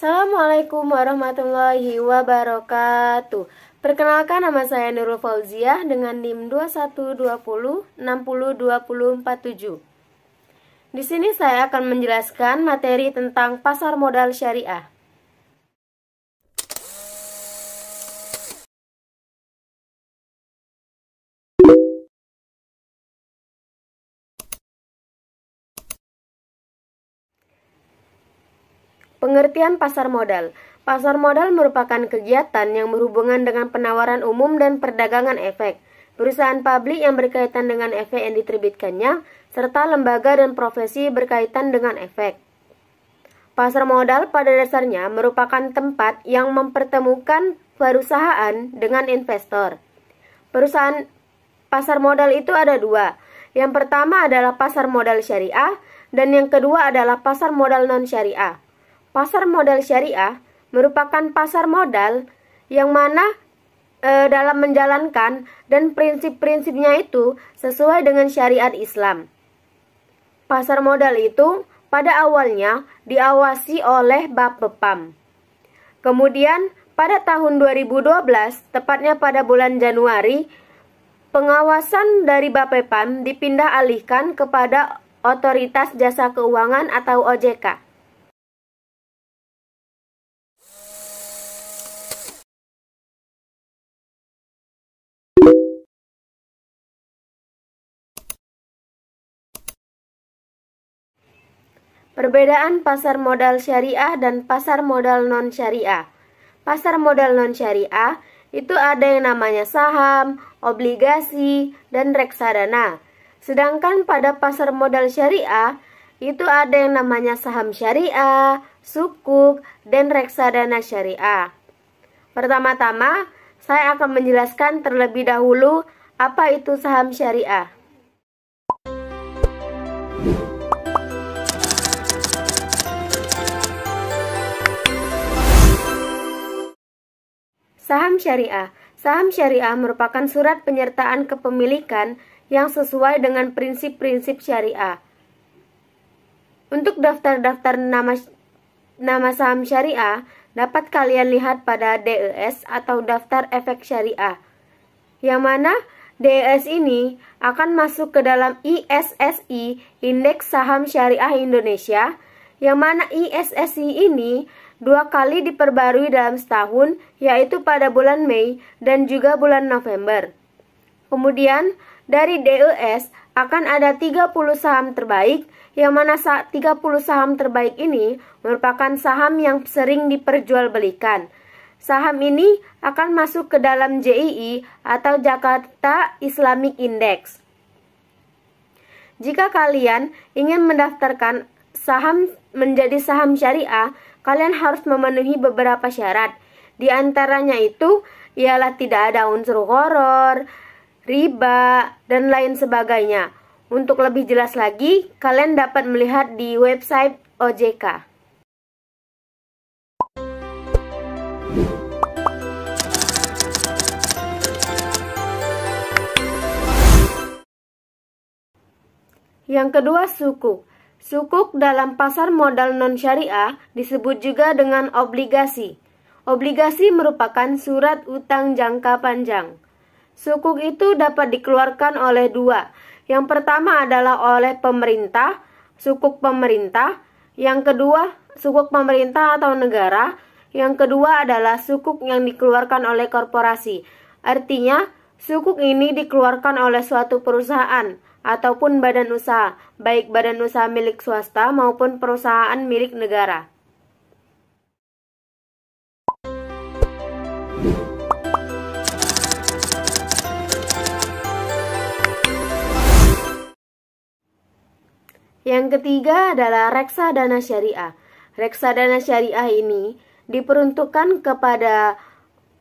Assalamualaikum warahmatullahi wabarakatuh. Perkenalkan, nama saya Nurul Fauziah dengan NIM 2120602047. Di sini saya akan menjelaskan materi tentang pasar modal syariah. Pengertian pasar modal. Pasar modal merupakan kegiatan yang berhubungan dengan penawaran umum dan perdagangan efek, perusahaan publik yang berkaitan dengan efek yang diterbitkannya, serta lembaga dan profesi berkaitan dengan efek. Pasar modal pada dasarnya merupakan tempat yang mempertemukan perusahaan dengan investor. Perusahaan pasar modal itu ada dua. Yang pertama adalah pasar modal syariah, dan yang kedua adalah pasar modal non-syariah. Pasar modal syariah merupakan pasar modal yang mana dalam menjalankan dan prinsip-prinsipnya itu sesuai dengan syariat Islam. Pasar modal itu pada awalnya diawasi oleh Bapepam. Kemudian pada tahun 2012, tepatnya pada bulan Januari, pengawasan dari Bapepam dipindah alihkan kepada Otoritas Jasa Keuangan atau OJK. Perbedaan pasar modal syariah dan pasar modal non-syariah. Pasar modal non-syariah itu ada yang namanya saham, obligasi, dan reksadana. Sedangkan pada pasar modal syariah itu ada yang namanya saham syariah, sukuk, dan reksadana syariah. Pertama-tama, saya akan menjelaskan terlebih dahulu apa itu saham syariah. Saham syariah. Saham syariah merupakan surat penyertaan kepemilikan yang sesuai dengan prinsip-prinsip syariah. Untuk daftar-daftar nama saham syariah dapat kalian lihat pada DES atau daftar efek syariah. Yang mana DES ini akan masuk ke dalam ISSI, Indeks Saham Syariah Indonesia, yang mana ISSI ini 2 kali diperbarui dalam setahun, yaitu pada bulan Mei dan juga bulan November. Kemudian dari DES akan ada 30 saham terbaik, yang mana 30 saham terbaik ini merupakan saham yang sering diperjualbelikan. Saham ini akan masuk ke dalam JII atau Jakarta Islamic Index. Jika kalian ingin mendaftarkan saham menjadi saham syariah, kalian harus memenuhi beberapa syarat. Di antaranya itu ialah tidak ada unsur horor, riba, dan lain sebagainya. Untuk lebih jelas lagi, kalian dapat melihat di website OJK. Yang kedua, sukuk. Sukuk dalam pasar modal non-syariah disebut juga dengan obligasi. Obligasi merupakan surat utang jangka panjang. Sukuk itu dapat dikeluarkan oleh dua. Yang pertama adalah oleh pemerintah, sukuk pemerintah. Yang kedua, sukuk pemerintah atau negara. Yang kedua adalah sukuk yang dikeluarkan oleh korporasi. Artinya, sukuk ini dikeluarkan oleh suatu perusahaan ataupun badan usaha, baik badan usaha milik swasta maupun perusahaan milik negara. Yang ketiga adalah reksadana syariah. Reksadana syariah ini diperuntukkan kepada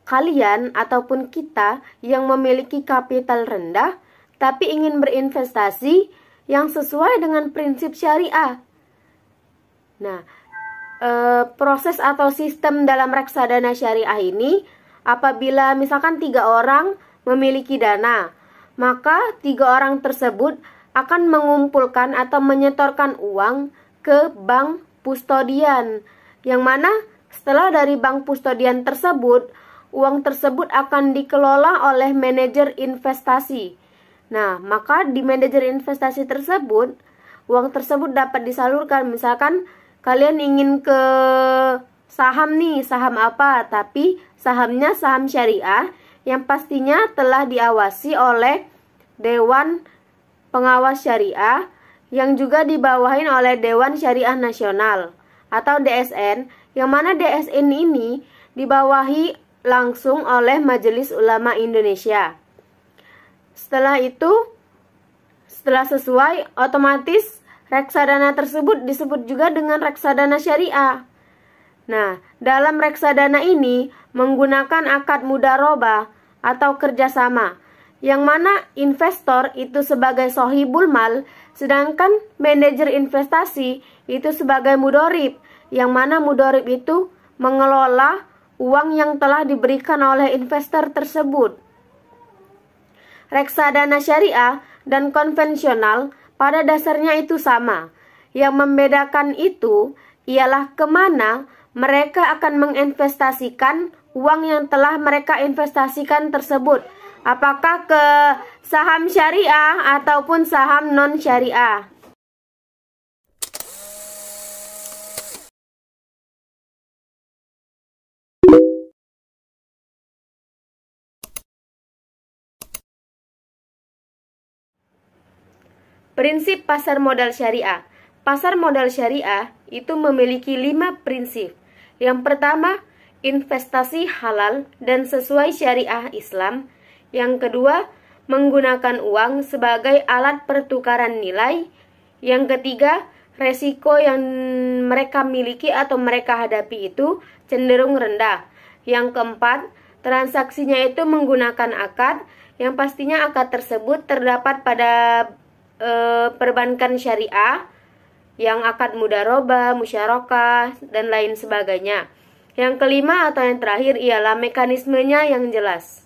kalian ataupun kita yang memiliki kapital rendah tapi ingin berinvestasi yang sesuai dengan prinsip syariah. Nah, proses atau sistem dalam reksadana syariah ini, apabila misalkan 3 orang memiliki dana, maka 3 orang tersebut akan mengumpulkan atau menyetorkan uang ke bank kustodian, yang mana Setelah dari bank kustodian tersebut, uang tersebut akan dikelola oleh manajer investasi. Nah, maka di manajer investasi tersebut, uang tersebut dapat disalurkan. Misalkan kalian ingin ke saham nih, saham apa? Tapi sahamnya saham syariah yang pastinya telah diawasi oleh Dewan Pengawas Syariah yang juga dibawahi oleh Dewan Syariah Nasional atau DSN, yang mana DSN ini dibawahi langsung oleh Majelis Ulama Indonesia. Setelah itu, setelah sesuai, otomatis reksadana tersebut disebut juga dengan reksadana syariah. Nah, dalam reksadana ini menggunakan akad mudharabah atau kerjasama, yang mana investor itu sebagai sohibul mal, sedangkan manajer investasi itu sebagai mudharib, yang mana mudharib itu mengelola uang yang telah diberikan oleh investor tersebut. Reksadana syariah dan konvensional pada dasarnya itu sama. Yang membedakan itu ialah kemana mereka akan menginvestasikan uang yang telah mereka investasikan tersebut. Apakah ke saham syariah ataupun saham non-syariah. Prinsip pasar modal syariah. Pasar modal syariah itu memiliki 5 prinsip. Yang pertama, investasi halal dan sesuai syariah Islam. Yang kedua, menggunakan uang sebagai alat pertukaran nilai. Yang ketiga, resiko yang mereka miliki atau mereka hadapi itu cenderung rendah. Yang keempat, transaksinya itu menggunakan akad, yang pastinya akad tersebut terdapat pada perbankan syariah, yang akad mudharabah, musyarakah, dan lain sebagainya. Yang kelima atau yang terakhir ialah mekanismenya yang jelas.